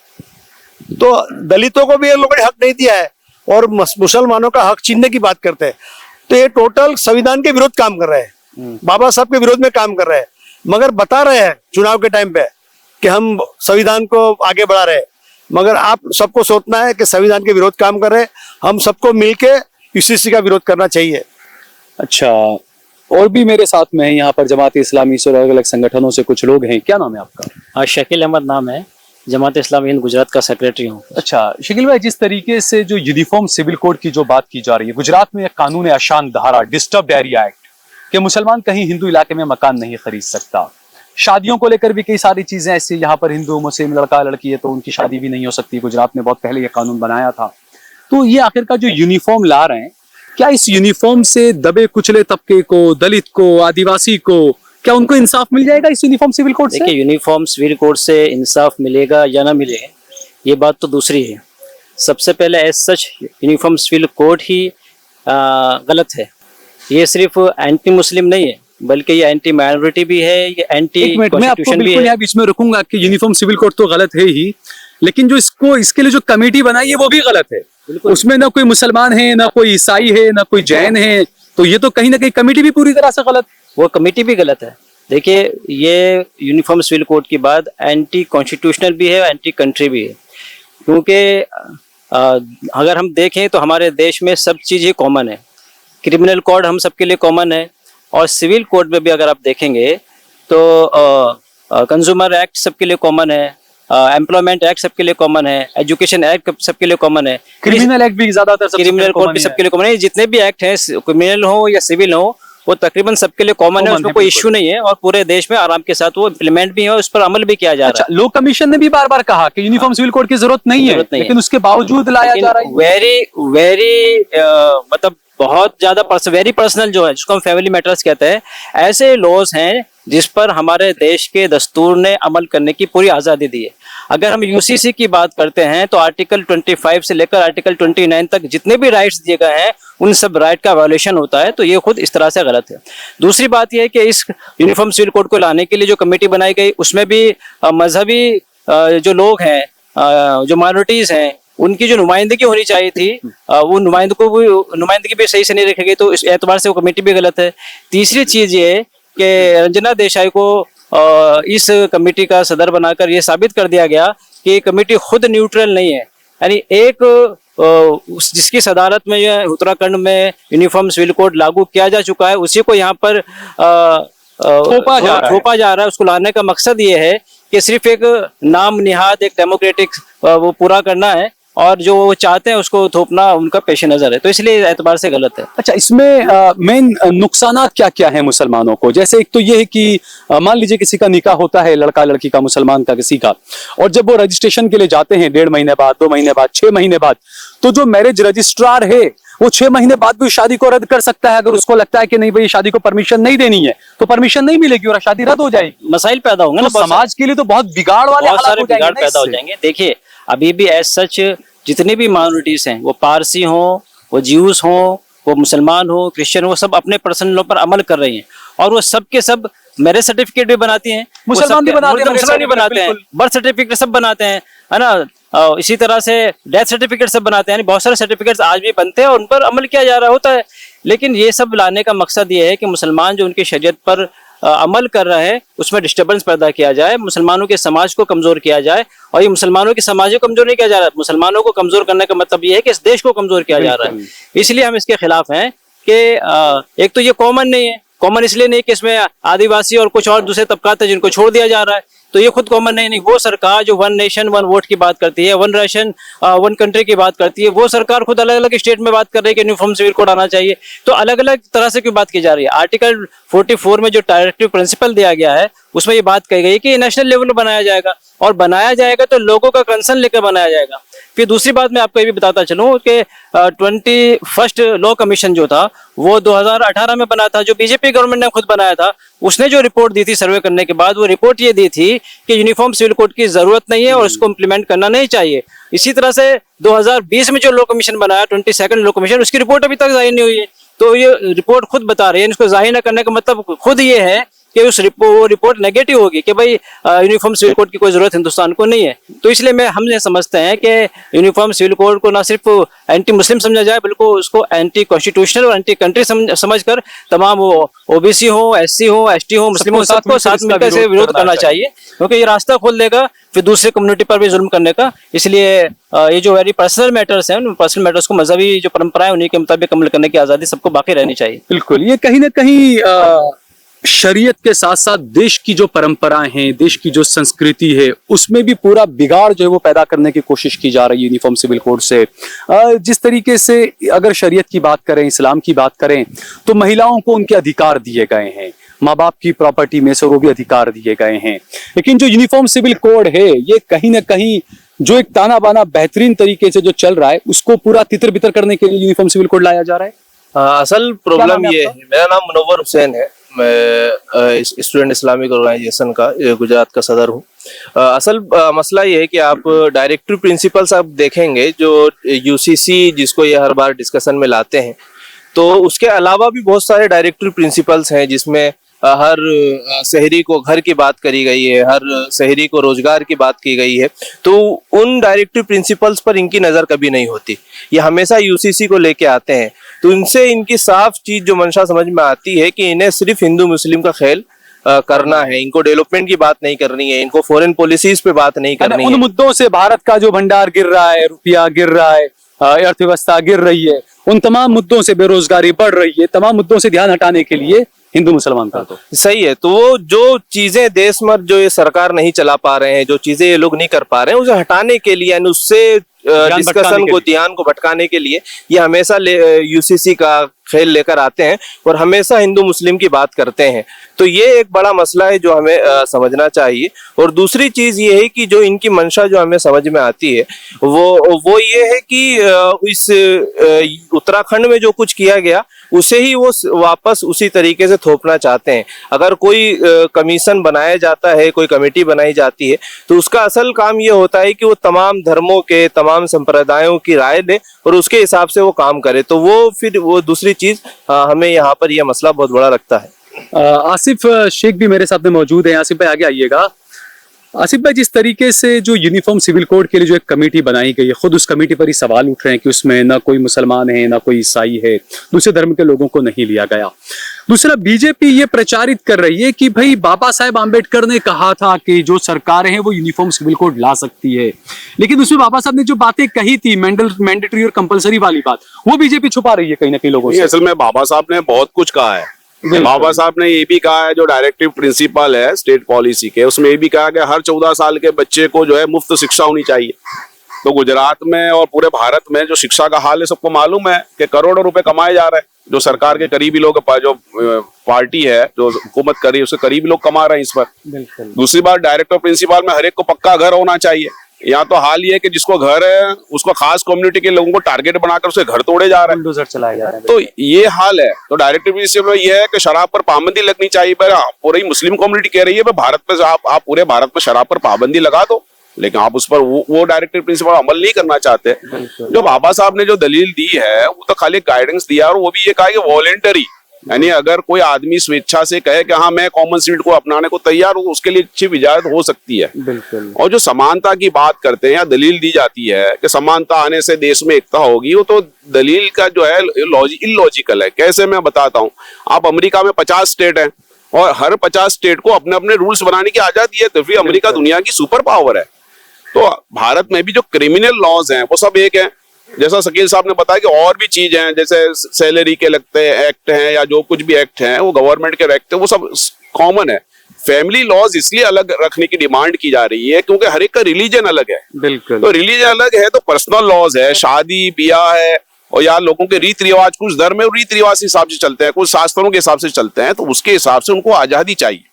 तो दलितों को भी ये लोगों ने हक नहीं दिया है और मुसलमानों का हक छीनने की बात करते हैं। तो ये टोटल संविधान के विरुद्ध काम कर रहे हैं, बाबा साहब के विरोध में काम कर रहे हैं, मगर बता रहे हैं चुनाव के टाइम पे कि हम संविधान को आगे बढ़ा रहे हैं, मगर आप सबको सोचना है कि संविधान के विरोध काम कर रहे हैं, हम सबको मिलके यूसीसी का विरोध करना चाहिए। अच्छा, और भी मेरे साथ में है यहाँ पर जमात इस्लामी से और अलग अलग संगठनों से कुछ लोग हैं। क्या नाम है आपका? शकील अहमद नाम है, जमात इस्लामी हिंद गुजरात का सेक्रेटरी हूँ। अच्छा शकील भाई, जिस तरीके से जो यूनिफॉर्म सिविल कोड की जो बात की जा रही है, गुजरात में एक कानून आशान धारा डिस्टर्ब्ड एरिया एक्ट कि मुसलमान कहीं हिंदू इलाके में मकान नहीं खरीद सकता। शादियों को लेकर भी कई सारी चीजें ऐसी, यहाँ पर हिंदू मुस्लिम लड़का लड़की है तो उनकी शादी भी नहीं हो सकती। गुजरात में बहुत पहले ये कानून बनाया था। तो ये आखिर का जो यूनिफॉर्म ला रहे हैं, क्या इस यूनिफॉर्म से दबे कुचले तबके को, दलित को, आदिवासी को, क्या उनको इंसाफ मिल जाएगा इस यूनिफॉर्म सिविल कोड से? देखिए, यूनिफॉर्म सिविल कोड से इंसाफ मिलेगा या ना मिले, ये बात तो दूसरी है। सबसे पहले as such uniform civil code ही गलत है। ये सिर्फ एंटी मुस्लिम नहीं है, बल्कि ये एंटी माइनॉरिटी भी है, ये एंटी कॉन्स्टिट्यूशन भी है। यहाँ बीच में रुकूंगा कि यूनिफॉर्म सिविल कोड तो गलत है ही, लेकिन जो इसके लिए जो कमेटी बनाई है वो भी गलत है। उसमें ना कोई मुसलमान है, ना कोई ईसाई है, ना कोई जैन है, तो ये तो कहीं ना कहीं कमेटी भी पूरी तरह से गलत। वो कमेटी भी गलत है। देखिए, ये यूनिफॉर्म सिविल कोड की बात एंटी कॉन्स्टिट्यूशनल भी है, एंटी कंट्री भी है, क्योंकि अगर हम देखें तो हमारे देश में सब चीजें कॉमन है। क्रिमिनल कोड हम सबके लिए कॉमन है, और सिविल कोड में भी अगर आप देखेंगे तो कंज्यूमर एक्ट सबके लिए कॉमन है, एम्प्लॉयमेंट एक्ट सबके लिए कॉमन है, एजुकेशन एक्ट सबके लिए कॉमन है, क्रिमिनल एक्ट भी ज्यादातर क्रिमिनल कोड भी सबके लिए कॉमन है। जितने भी एक्ट हैं, क्रिमिनल हो या सिविल हो, वो तकरीबन सबके लिए कॉमन है, उसमें कोई इश्यू नहीं है, और पूरे देश में आराम के साथ वो इम्प्लीमेंट भी है और उस पर अमल भी किया जा रहा है। लॉ कमीशन ने भी बार बार कहा कि यूनिफॉर्म सिविल कोड की जरूरत नहीं है, लेकिन उसके बावजूद लाया जा रहा है। वेरी मतलब बहुत ज्यादा वेरी पर्सनल जो है, जिसको हम फैमिली मैटर्स कहते हैं, ऐसे लॉज हैं जिस पर हमारे देश के दस्तूर ने अमल करने की पूरी आजादी दी है। अगर हम यूसीसी की बात करते हैं तो आर्टिकल 25 से लेकर आर्टिकल 29 तक जितने भी राइट्स दिए गए हैं, उन सब राइट का वायोलेशन होता है, तो ये खुद इस तरह से गलत है। दूसरी बात यह है कि इस यूनिफॉर्म सिविल कोड को लाने के लिए जो कमेटी बनाई गई, उसमें भी मजहबी जो लोग हैं, जो माइनॉरिटीज हैं, उनकी जो नुमाइंदगी होनी चाहिए थी, वो नुमाइंदगी भी सही से नहीं रखी गई, तो इस एतबार से वो कमेटी भी गलत है। तीसरी चीज ये कि रंजना देसाई को इस कमेटी का सदर बनाकर ये साबित कर दिया गया कि ये कमेटी खुद न्यूट्रल नहीं है। यानी एक जिसकी सदारत में ये उत्तराखंड में यूनिफॉर्म सिविल कोड लागू किया जा चुका है, उसी को यहाँ पर थोपा जा रहा है। उसको लाने का मकसद ये है कि सिर्फ एक नाम निहाद एक डेमोक्रेटिक वो पूरा करना है, और जो वो चाहते हैं उसको थोपना उनका पेश नजर है, तो इसलिए एतबार से गलत है। अच्छा, इसमें मेन नुकसानात क्या क्या है मुसलमानों को? जैसे एक तो ये है कि मान लीजिए किसी का निकाह होता है, लड़का लड़की का, मुसलमान का किसी का, और जब वो रजिस्ट्रेशन के लिए जाते हैं 1.5 महीने बाद, 2 महीने बाद, 6 महीने बाद, तो जो मैरिज रजिस्ट्रार है वो 6 महीने बाद भी शादी को रद्द कर सकता है। अगर उसको लगता है कि नहीं भाई शादी को परमिशन नहीं देनी है, तो परमिशन नहीं मिलेगी और शादी रद्द हो जाएगी। मसाइल पैदा होंगे ना, समाज के लिए तो बहुत बिगाड़ वाले बहुत सारे बिगाड़ पैदा हो जाएंगे। देखिए, अभी भी एज सच जितने भी माइनॉरिटीज हैं, वो पारसी हों, वो ज्यूज हों, वो मुसलमान हो, क्रिश्चियन हो, सब अपने पर्सनल लॉ पर अमल कर रही हैं, और वो सब के सब मैरिज सर्टिफिकेट भी बनाती हैं, मुसलमान भी बनाते हैं, बर्थ सर्टिफिकेट सब बनाते हैं, है ना। इसी तरह से डेथ सर्टिफिकेट सब बनाते हैं, बहुत सारे सर्टिफिकेट्स आज भी बनते हैं और उन पर अमल किया जा रहा होता है। लेकिन ये सब लाने का मकसद ये है कि मुसलमान जो उनकी शरीयत पर अमल कर रहे हैं उसमें डिस्टर्बेंस पैदा किया जाए, मुसलमानों के समाज को कमजोर किया जाए। और ये मुसलमानों के समाज को कमजोर नहीं किया जा रहा, मुसलमानों को कमजोर करने का मतलब ये है कि इस देश को कमजोर किया जा रहा है। इसलिए हम इसके खिलाफ हैं कि एक तो ये कॉमन नहीं है, कॉमन इसलिए नहीं कि इसमें आदिवासी और कुछ और दूसरे तबकात है जिनको छोड़ दिया जा रहा है, तो ये खुद कॉमन नहीं। वो सरकार जो वन नेशन वन वोट की बात करती है, वन रेशन वन कंट्री की बात करती है, वो सरकार खुद अलग अलग स्टेट में बात कर रही है कि यूनिफॉर्म सिविल कोड आना चाहिए। तो अलग अलग तरह से क्यों बात की जा रही है? आर्टिकल 44 में जो डायरेक्टिव प्रिंसिपल दिया गया है उसमें ये बात कही गई है कि नेशनल लेवल पर बनाया जाएगा, और बनाया जाएगा तो लोगों का कंसर्न लेकर बनाया जाएगा। फिर दूसरी बात मैं आपको ये भी बताता चलूं कि 21st लॉ कमीशन जो था वो 2018 में बना था, जो बीजेपी गवर्नमेंट ने खुद बनाया था। उसने जो रिपोर्ट दी थी सर्वे करने के बाद, वो रिपोर्ट ये दी थी कि यूनिफॉर्म सिविल कोड की जरूरत नहीं है और उसको इम्प्लीमेंट करना नहीं चाहिए। इसी तरह से 2020 में जो लॉ कमीशन बनाया 22nd लॉ कमीशन, उसकी रिपोर्ट अभी तक जाहिर नहीं हुई है। तो ये रिपोर्ट खुद बता रही है, इसको जाहिर न करने का मतलब खुद ये है कि उस रिपोर्ट नेगेटिव होगी कि भाई यूनिफॉर्म सिविल कोड की कोई जरूरत हिंदुस्तान को नहीं है। तो इसलिए हम ये समझते हैं कि यूनिफॉर्म सिविल कोड को ना सिर्फ एंटी मुस्लिम समझा जाए, बल्कि उसको एंटी कॉन्स्टिट्यूशनल और एंटी कंट्री समझकर तमाम वो ओबीसी हो, एससी हो, एसटी हो, मुस्लिम हो, सबको साथ मिलकर इसे विरोध करना चाहिए, क्योंकि ये रास्ता खोल देगा फिर दूसरे कम्युनिटी पर भी जुल्म करने का। इसलिए ये जो वेरी पर्सनल मैटर्स हैं, उन पर्सनल मैटर्स को मजहबी जो परंपराएं उन्हीं के मुताबिक अमल करने की आजादी सबको बाकी रहनी चाहिए। बिल्कुल, ये कहीं ना कहीं शरीयत के साथ साथ देश की जो परंपराएं हैं, देश की जो संस्कृति है, उसमें भी पूरा बिगाड़ जो है वो पैदा करने की कोशिश की जा रही है यूनिफॉर्म सिविल कोड से। जिस तरीके से अगर शरीयत की बात करें, इस्लाम की बात करें, तो महिलाओं को उनके अधिकार दिए गए हैं, माँ बाप की प्रॉपर्टी में से वो भी अधिकार दिए गए हैं। लेकिन जो यूनिफॉर्म सिविल कोड है, ये कहीं ना कहीं जो एक ताना बाना बेहतरीन तरीके से जो चल रहा है, उसको पूरा तितर बितर करने के लिए यूनिफॉर्म सिविल कोड लाया जा रहा है। असल प्रॉब्लम ये है, मेरा नाम मुनव्वर हुसैन है, मैं स्टूडेंट इस्लामिक ऑर्गेनाइजेशन का गुजरात का सदर हूँ। असल मसला ये है कि आप डायरेक्टिव प्रिंसिपल्स आप देखेंगे जो यूसीसी जिसको ये हर बार डिस्कशन में लाते हैं, तो उसके अलावा भी बहुत सारे डायरेक्टिव प्रिंसिपल्स हैं जिसमें हर शहरी को घर की बात करी गई है, हर शहरी को रोजगार की बात की गई है। तो उन डायरेक्टिव प्रिंसिपल्स पर इनकी नजर कभी नहीं होती, ये हमेशा यूसीसी को लेके आते हैं। तो इनसे इनकी साफ चीज जो मंशा समझ में आती है कि इन्हें सिर्फ हिंदू मुस्लिम का ख्याल करना है, इनको डेवलपमेंट की बात नहीं करनी है, इनको फॉरेन पॉलिसीज पे बात नहीं करनी है। उन मुद्दों से भारत का जो भंडार गिर रहा है, रुपया गिर रहा है, अर्थव्यवस्था गिर रही है, उन तमाम मुद्दों से, बेरोजगारी बढ़ रही है, तमाम मुद्दों से ध्यान हटाने के लिए हिंदू मुसलमान का तो सही है। तो वो जो चीजें देश में जो ये सरकार नहीं चला पा रहे हैं, जो चीजें ये लोग नहीं कर पा रहे हैं, उसे हटाने के लिए यानी उससे डिस्कशन को, ध्यान को भटकाने के लिए ये हमेशा यूसीसी का खेल लेकर आते हैं और हमेशा हिंदू मुस्लिम की बात करते हैं। तो ये एक बड़ा मसला है जो हमें समझना चाहिए। और दूसरी चीज ये है कि जो इनकी मंशा जो हमें समझ में आती है वो ये है कि इस उत्तराखंड में जो कुछ किया गया उसे ही वो वापस उसी तरीके से थोपना चाहते हैं। अगर कोई कमीशन बनाया जाता है, कोई कमेटी बनाई जाती है, तो उसका असल काम ये होता है कि वो तमाम धर्मों के, तमाम संप्रदायों की राय ले और उसके हिसाब से वो काम करे। तो वो फिर वो दूसरी चीज हमें यहाँ पर यह मसला बहुत बड़ा लगता है। आसिफ शेख भी मेरे साथ में मौजूद है। आसिफ भाई आगे आइएगा। आसिफ भाई, जिस तरीके से जो यूनिफॉर्म सिविल कोड के लिए जो एक कमेटी बनाई गई है, खुद उस कमेटी पर ही सवाल उठ रहे हैं कि उसमें ना कोई मुसलमान है, ना कोई ईसाई है, दूसरे धर्म के लोगों को नहीं लिया गया। दूसरा, बीजेपी ये प्रचारित कर रही है कि भाई बाबा साहेब आंबेडकर ने कहा था कि जो सरकारें हैं वो यूनिफॉर्म सिविल कोड ला सकती है, लेकिन उसमें बाबा साहब ने जो बातें कही थी, मैंडेटरी और कंपलसरी वाली बात, वो बीजेपी छुपा रही है कहीं ना कहीं लोगों से। असल में बाबा साहब ने बहुत कुछ कहा है। बाबा साहब ने ये भी कहा है, जो डायरेक्टिव प्रिंसिपल है स्टेट पॉलिसी के, उसमें ये भी कहा कि हर 14 साल के बच्चे को जो है मुफ्त शिक्षा होनी चाहिए। तो गुजरात में और पूरे भारत में जो शिक्षा का हाल है सबको मालूम है कि करोड़ों रुपए कमाए जा रहे हैं। जो सरकार के करीबी लोग, जो पार्टी है जो हुकूमत कर रही है, उसके करीबी लोग कमा रहे हैं इस पर। दूसरी बात, डायरेक्टिव प्रिंसिपल में हर एक को पक्का घर होना चाहिए। यहाँ तो हाल ये है कि जिसको घर है उसको खास कम्युनिटी के लोगों को टारगेट बनाकर उसे घर तोड़े जा रहे हैं, चलाए जा रहे हैं। तो ये हाल है। तो डायरेक्टिव प्रिंसिपल ये है कि शराब पर पाबंदी लगनी चाहिए। पूरी मुस्लिम कम्युनिटी कह रही है भारत में आप पूरे भारत में शराब पर पाबंदी लगा दो, लेकिन आप उस पर वो डायरेक्टिव प्रिंसिपल अमल नहीं करना चाहते। जो बाबा साहब ने जो दलील दी है वो तो खाली गाइडेंस दिया, और वो भी ये कहा कि वॉलेंटरी यानी अगर कोई आदमी स्वेच्छा से कहे कि हाँ मैं कॉमन सिविल को अपनाने को तैयार हूँ, उसके लिए अच्छी इजाजत हो सकती है। बिल्कुल। और जो समानता की बात करते हैं या दलील दी जाती है कि समानता आने से देश में एकता होगी, वो तो दलील का जो है इलॉजिकल है। कैसे, मैं बताता हूँ। आप अमेरिका में 50 स्टेट हैं और हर 50 स्टेट को अपने अपने रूल्स बनाने की आजादी है, तो फिर अमेरिका दुनिया की सुपर पावर है। तो भारत में भी जो क्रिमिनल लॉज हैं वो सब एक हैं। जैसा शकील साहब ने बताया कि और भी चीज हैं, जैसे सैलरी के लगते एक्ट हैं या जो कुछ भी एक्ट हैं वो गवर्नमेंट के एक्ट है, वो सब कॉमन है। फैमिली लॉज इसलिए अलग रखने की डिमांड की जा रही है क्योंकि हर एक का रिलीजन अलग है। बिल्कुल। तो रिलीजन अलग है तो पर्सनल लॉज है, शादी ब्याह है, और यार लोगों के रीति रिवाज, कुछ धर्म में रीति रिवाज के हिसाब से चलते हैं, कुछ शास्त्रों के हिसाब से चलते हैं, तो उसके हिसाब से उनको आजादी चाहिए।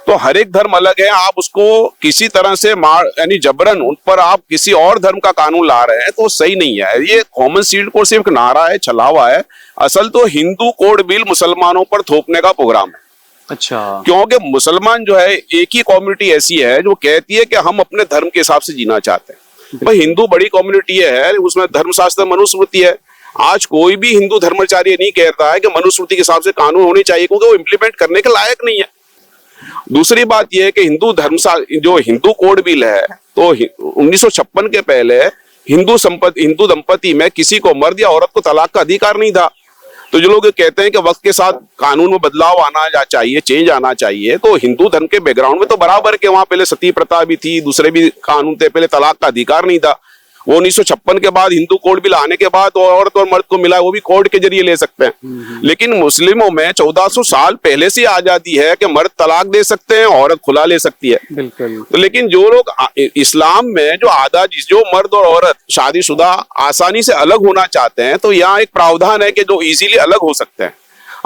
तो हर एक धर्म अलग है, आप उसको किसी तरह से मार यानी जबरन उन पर आप किसी और धर्म का कानून ला रहे हैं तो सही नहीं है। ये कॉमन सिविल कोड सिर्फ नारा है, छलावा है। असल तो हिंदू कोड बिल मुसलमानों पर थोपने का प्रोग्राम है। अच्छा। क्योंकि मुसलमान जो है एक ही कम्युनिटी ऐसी है जो कहती है कि हम अपने धर्म के हिसाब से जीना चाहते हैं। भाई हिंदू बड़ी कम्युनिटी है, उसमें धर्मशास्त्र मनुस्मृति है। आज कोई भी हिंदू धर्माचार्य नहीं कहता है कि मनुस्मृति के हिसाब से कानून होने चाहिए, क्योंकि वो इम्प्लीमेंट करने के लायक नहीं है। दूसरी बात यह है कि जो हिंदू कोड बिल है, तो 1956 के पहले हिंदू दंपति में किसी को मर्द या औरत को तलाक का अधिकार नहीं था। तो जो लोग कहते हैं कि वक्त के साथ कानून में बदलाव आना चाहिए, चेंज आना चाहिए, तो हिंदू धर्म के बैकग्राउंड में तो बराबर के वहां पहले सती प्रथा भी थी, दूसरे भी कानून थे, पहले तलाक का अधिकार नहीं था। वो 1956 के बाद हिंदू कोड बिल आने के बाद औरत और मर्द को मिला, वो भी कोर्ट के जरिए ले सकते हैं। लेकिन मुस्लिमों में 1400 साल पहले से आजादी है कि मर्द तलाक दे सकते हैं, औरत खुला ले सकती है। बिल्कुल। तो लेकिन जो लोग इस्लाम में जो मर्द और औरत शादीशुदा आसानी से अलग होना चाहते हैं, तो यहाँ एक प्रावधान है कि जो इजीली अलग हो सकते हैं।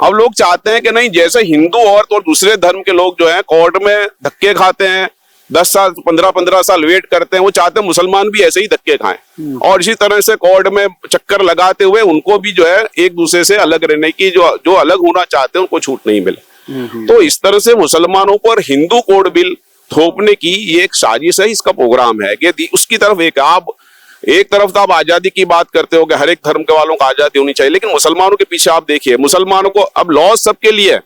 अब लोग चाहते हैं कि नहीं, जैसे हिंदू औरत और दूसरे धर्म के लोग जो है कोर्ट में धक्के खाते हैं, 10 साल 15 साल वेट करते हैं, वो चाहते हैं मुसलमान भी ऐसे ही धक्के खाएं और इसी तरह से कोर्ट में चक्कर लगाते हुए उनको भी जो है एक दूसरे से अलग रहने की, जो अलग होना चाहते हैं उनको छूट नहीं मिले। तो इस तरह से मुसलमानों पर हिंदू कोड बिल थोपने की ये एक साजिश है, इसका प्रोग्राम है कि उसकी तरफ एक तरफ तो आप आजादी की बात करते हो कि हर एक धर्म के वालों को आजादी होनी चाहिए, लेकिन मुसलमानों के पीछे आप देखिए, मुसलमानों को अब लॉज सबके लिए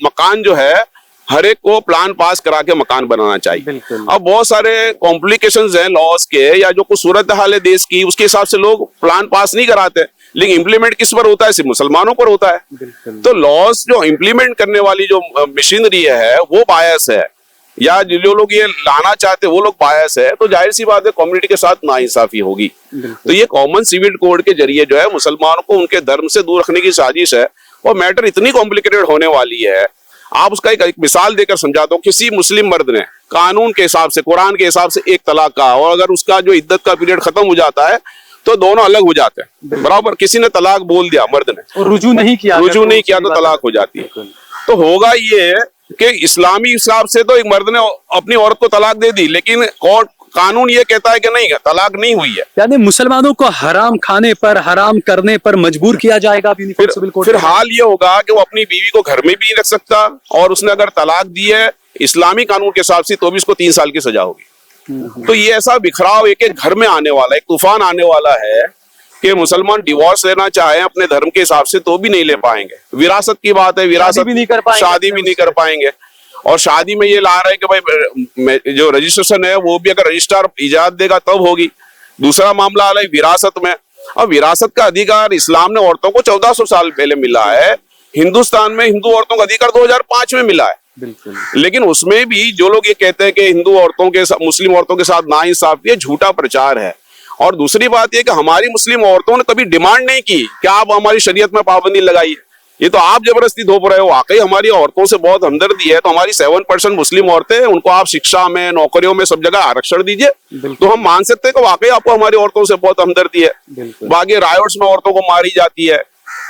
मकान जो है हर एक को प्लान पास करा के मकान बनाना चाहिए। अब बहुत सारे कॉम्प्लिकेशंस हैं लॉज के, या जो कुछ सूरत हाल है देश की, उसके हिसाब से लोग प्लान पास नहीं कराते, लेकिन इंप्लीमेंट किस पर होता है? सिर्फ मुसलमानों पर होता है। तो लॉज जो इंप्लीमेंट करने वाली जो मशीनरी है वो बायस है, या जो लोग ये लाना चाहते हैं वो लोग बायस है, तो जाहिर सी बात है कम्युनिटी के साथ नाइंसाफी होगी। तो ये कॉमन सिविल कोड के जरिए जो है मुसलमानों को उनके धर्म से दूर रखने की साजिश है, और मैटर इतनी कॉम्प्लिकेटेड होने वाली है। आप उसका एक मिसाल देकर समझाता हूँ। किसी मुस्लिम मर्द ने कानून के हिसाब से, कुरान के हिसाब से एक तलाक कहा, और अगर उसका जो इद्दत का पीरियड खत्म हो जाता है तो दोनों अलग हो जाते हैं। बराबर किसी ने तलाक बोल दिया, मर्द ने, और रुजू नहीं किया तो तलाक हो जाती है। तो होगा ये कि इस्लामी हिसाब से तो एक मर्द ने अपनी औरत को तलाक दे दी, लेकिन कोर्ट कानून ये कहता है कि नहीं, तलाक नहीं हुई है। यानी मुसलमानों को हराम खाने पर, हराम करने पर मजबूर किया जाएगा। फिर हाल ये होगा कि वो अपनी बीवी को घर में भी नहीं रख सकता, और उसने अगर तलाक दी है इस्लामी कानून के हिसाब से तो भी उसको 3 साल की सजा होगी। तो ये ऐसा बिखराव एक एक घर में आने वाला है, एक तूफान आने वाला है कि मुसलमान डिवोर्स लेना चाहे अपने धर्म के हिसाब से तो भी नहीं ले पाएंगे। विरासत की बात है, विरासत भी नहीं कर पाएंगे, शादी भी नहीं कर पाएंगे। और शादी में ये ला रहे हैं कि भाई जो रजिस्ट्रेशन है वो भी अगर रजिस्ट्रार इजाजत देगा तब होगी। दूसरा मामला आ रहा है विरासत में। अब विरासत का अधिकार इस्लाम ने औरतों को 1400 साल पहले मिला है, हिंदुस्तान में हिंदू औरतों का अधिकार 2005 में मिला है। लेकिन उसमें भी जो लोग ये कहते हैं कि हिंदू औरतों के मुस्लिम औरतों के साथ नाइंसाफी है, झूठा प्रचार है। और दूसरी बात यह कि हमारी मुस्लिम औरतों ने कभी डिमांड नहीं की कि आप हमारी शरीयत में पाबंदी लगाइए, ये तो आप जबरदस्ती थोप रहे हो। वाकई हमारी औरतों से बहुत हमदर्दी है, तो हमारी 7% मुस्लिम औरतें हैं, उनको आप शिक्षा में, नौकरियों में, सब जगह आरक्षण दीजिए, तो हम मान सकते हैं कि वाकई आपको हमारी औरतों से बहुत हमदर्दी है। बाकी रायोट्स में औरतों को मारी जाती है,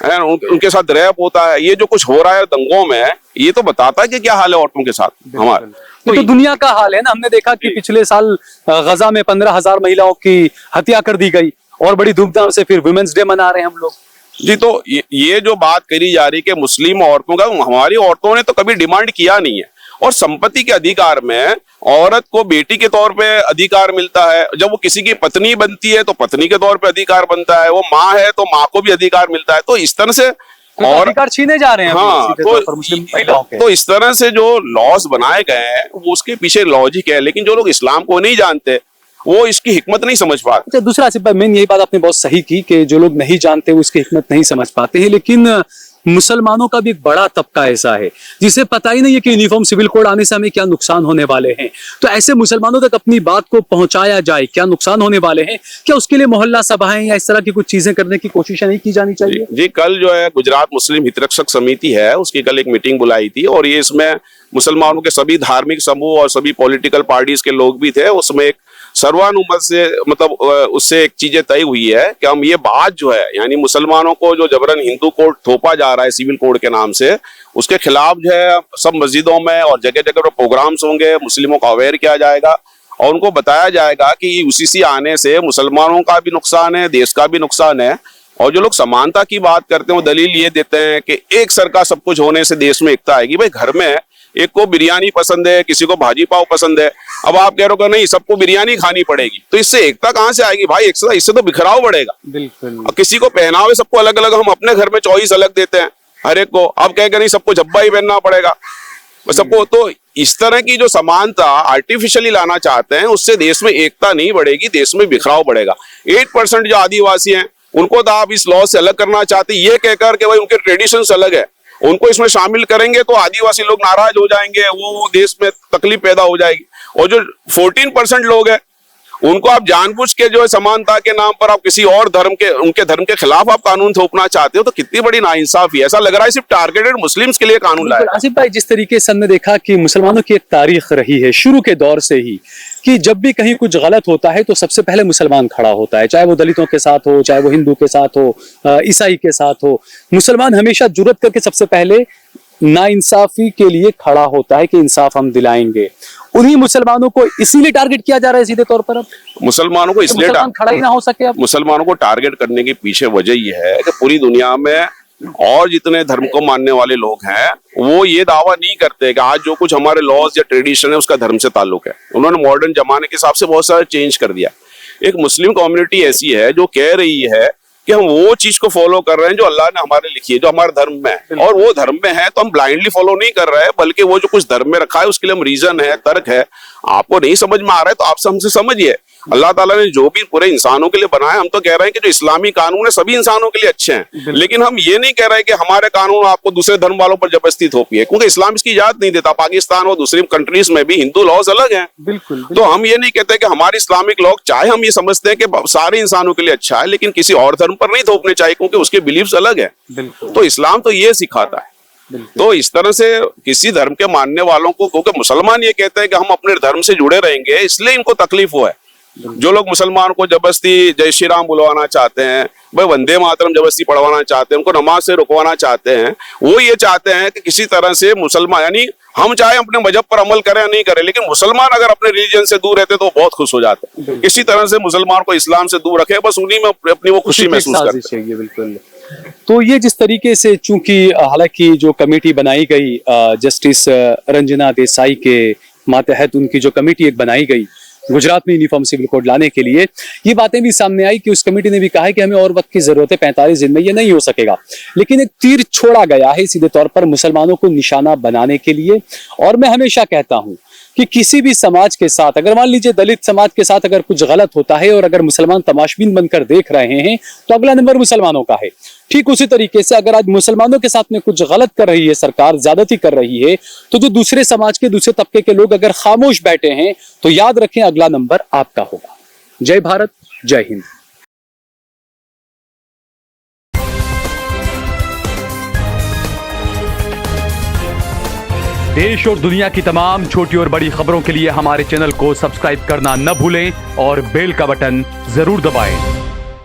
उनके साथ रेप होता है, ये जो कुछ हो रहा है दंगों में, ये तो बताता है कि क्या हाल है औरतों के साथ हमारे। तो दुनिया का हाल है ना। हमने देखा कि पिछले साल गजा में 15,000 महिलाओं की हत्या कर दी गई, और बड़ी धूमधाम से फिर वुमेन्स डे मना रहे हैं हम लोग। जी, तो ये जो बात करी जा रही है कि मुस्लिम औरतों का, हमारी औरतों ने तो कभी डिमांड किया नहीं है। और संपत्ति के अधिकार में औरत को बेटी के तौर पे अधिकार मिलता है, जब वो किसी की पत्नी बनती है तो पत्नी के तौर पे अधिकार बनता है, वो माँ है तो माँ को भी अधिकार मिलता है। तो इस तरह से और अधिकार छीने जा रहे हैं अभी हाँ सीधे तौर पर मुस्लिम महिलाओं के। तो इस तरह से जो लॉज बनाए गए हैं वो उसके पीछे लॉजिक है, लेकिन जो लोग इस्लाम को नहीं जानते वो इसकी हिकमत नहीं समझ पाते। अच्छा, दूसरा आसिफ भाई, मेन यही बात आपने बहुत सही की कि जो लोग नहीं जानते वो इसकी हिकमत नहीं समझ पाते हैं, लेकिन मुसलमानों का भी एक बड़ा तबका ऐसा है जिसे पता ही नहीं है कि यूनिफॉर्म सिविल कोड आने से हमें क्या नुकसान होने वाले हैं। तो ऐसे मुसलमानों तक अपनी बात को पहुंचाया जाए, क्या नुकसान होने वाले हैं, क्या उसके लिए मोहल्ला सभाएं या इस तरह की कुछ चीजें करने की कोशिश नहीं की जानी चाहिए? जी, कल जो है गुजरात मुस्लिम हितरक्षक समिति है उसकी कल एक मीटिंग बुलाई थी और ये इसमें मुसलमानों के सभी धार्मिक समूह और सभी पॉलिटिकल पार्टीज के लोग भी थे। उसमें एक सर्वानुमत से मतलब उससे एक चीजें तय हुई है कि हम ये बात जो है यानी मुसलमानों को जो जबरन हिंदू कोड थोपा जा रहा है सिविल कोड के नाम से, उसके खिलाफ जो है सब मस्जिदों में और जगह जगह पर प्रोग्राम्स होंगे, मुस्लिमों को अवेयर किया जाएगा और उनको बताया जाएगा कि यूसीसी आने से मुसलमानों का भी नुकसान है, देश का भी नुकसान है। और जो लोग समानता की बात करते हैं वो दलील ये देते हैं कि एक सर का सब कुछ होने से देश में एकता आएगी। भाई घर में एक को बिरयानी पसंद है, किसी को भाजी पाव पसंद है, अब आप कह रहे हो नहीं सबको बिरयानी खानी पड़ेगी, तो इससे एकता कहाँ से आएगी भाई? इससे तो बिखराव बढ़ेगा। बिल्कुल। अब किसी को पहनावे सबको अलग अलग, हम अपने घर में चॉइस अलग देते हैं हर एक को, अब कहेगा नहीं सबको जब्बा ही पहनना पड़ेगा सबको। तो इस तरह की जो समानता आर्टिफिशियली लाना चाहते हैं उससे देश में एकता नहीं बढ़ेगी, देश में बिखराव बढ़ेगा। 8% जो आदिवासी हैं उनको तो आप इस लॉ से अलग करना चाहते हैं, ये कहकर के भाई उनके ट्रेडिशंस अलग है, उनको इसमें शामिल करेंगे तो आदिवासी लोग नाराज हो जाएंगे, वो देश में तकलीफ पैदा हो जाएगी। और जो 14% लोग हैं उनको आप जानबूझ के जो है समानता के नाम पर आप किसी और धर्म के, उनके धर्म के खिलाफ आप कानून थोपना चाहते हो, तो कितनी बड़ी नाइंसाफी है। ऐसा लग रहा है सिर्फ टारगेटेड मुस्लिम्स के लिए कानून लाया। आसिफ भाई, जिस तरीके से हमने देखा कि मुसलमानों की एक तारीख रही है शुरू के दौर से ही कि जब भी कहीं कुछ गलत होता है तो सबसे पहले मुसलमान खड़ा होता है, चाहे वो दलितों के साथ हो, चाहे वो हिंदू के साथ हो, ईसाई के साथ हो, मुसलमान हमेशा जुर्रत करके सबसे पहले नाइंसाफी के लिए खड़ा होता है कि इंसाफ हम दिलाएंगे। उन्हीं मुसलमानों को इसीलिए टारगेट किया जा रहा है सीधे तौर पर। अब मुसलमानों को इसलिए खड़ा ही ना हो सके। अब मुसलमानों को टारगेट करने के पीछे वजह यह है कि पूरी दुनिया में और जितने धर्म को मानने वाले लोग हैं वो ये दावा नहीं करते कि आज जो कुछ हमारे लॉज या ट्रेडिशन है उसका धर्म से ताल्लुक है। उन्होंने मॉडर्न जमाने के हिसाब से बहुत सारा चेंज कर दिया। एक मुस्लिम कम्युनिटी ऐसी है जो कह रही है कि हम वो चीज को फॉलो कर रहे हैं जो अल्लाह ने हमारे लिखी है, जो हमारे धर्म में है, और वो धर्म में है तो हम ब्लाइंडली फॉलो नहीं कर रहे हैं, बल्कि वो जो कुछ धर्म में रखा है उसके लिए हम रीजन है, तर्क है। आपको नहीं समझ में आ रहा है तो आप हमसे समझिए। अल्लाह ताला ने जो भी पूरे इंसानों के लिए बनाया, हम तो कह रहे हैं कि जो इस्लामी कानून है सभी इंसानों के लिए अच्छे हैं, लेकिन हम ये नहीं कह रहे कि हमारे कानून आपको दूसरे धर्म वालों पर जबरदस्ती थोपिए, क्योंकि इस्लाम इसकी इजाजत नहीं देता। पाकिस्तान और दूसरी कंट्रीज में भी हिंदू लॉज अलग हैं। बिल्कुल। तो हम ये नहीं कहते कि हमारे इस्लामिक लॉ, चाहे हम ये समझते हैं कि सारे इंसानों के लिए अच्छा है, लेकिन किसी और धर्म पर नहीं थोपने चाहिए क्योंकि उसके बिलीव्स अलग है। तो इस्लाम तो ये सिखाता है। तो इस तरह से किसी धर्म के मानने वालों को, क्योंकि मुसलमान ये कहते हैं कि हम अपने धर्म से जुड़े रहेंगे, इसलिए इनको तकलीफ हुआ है। जो लोग मुसलमान को जबरदस्ती जय श्री राम बुलवाना चाहते हैं, भाई वंदे मातरम जबरदस्ती पढ़वाना चाहते हैं, उनको नमाज से रुकवाना चाहते हैं, वो ये चाहते हैं कि किसी तरह से मुसलमान, यानी हम चाहे अपने मजहब पर अमल करें या नहीं करें, लेकिन मुसलमान अगर अपने रिलीजन से दूर रहते तो बहुत खुश हो जाते हैं। किसी तरह से मुसलमान को इस्लाम से दूर रखे, बस उन्हीं में अपनी वो खुशी महसूस करते हैं। बिल्कुल। तो ये जिस तरीके से, चूंकि हालांकि जो कमेटी बनाई गई जस्टिस रंजना देसाई के मातहत, उनकी जो कमेटी एक बनाई गई गुजरात में यूनिफॉर्म सिविल कोड लाने के लिए, ये बातें भी सामने आई कि उस कमेटी ने भी कहा है कि हमें और वक्त की जरूरत है, 45 दिन में ये नहीं हो सकेगा। लेकिन एक तीर छोड़ा गया है सीधे तौर पर मुसलमानों को निशाना बनाने के लिए। और मैं हमेशा कहता हूं कि किसी भी समाज के साथ, अगर मान लीजिए दलित समाज के साथ अगर कुछ गलत होता है और अगर मुसलमान तमाशबीन बनकर देख रहे हैं तो अगला नंबर मुसलमानों का है। ठीक उसी तरीके से अगर आज मुसलमानों के साथ में कुछ गलत कर रही है सरकार, ज्यादती कर रही है, तो जो दूसरे समाज के दूसरे तबके के लोग अगर खामोश बैठे हैं तो याद रखें अगला नंबर आपका होगा। जय भारत, जय हिंद। देश और दुनिया की तमाम छोटी और बड़ी खबरों के लिए हमारे चैनल को सब्सक्राइब करना न भूलें और बेल का बटन जरूर दबाएं।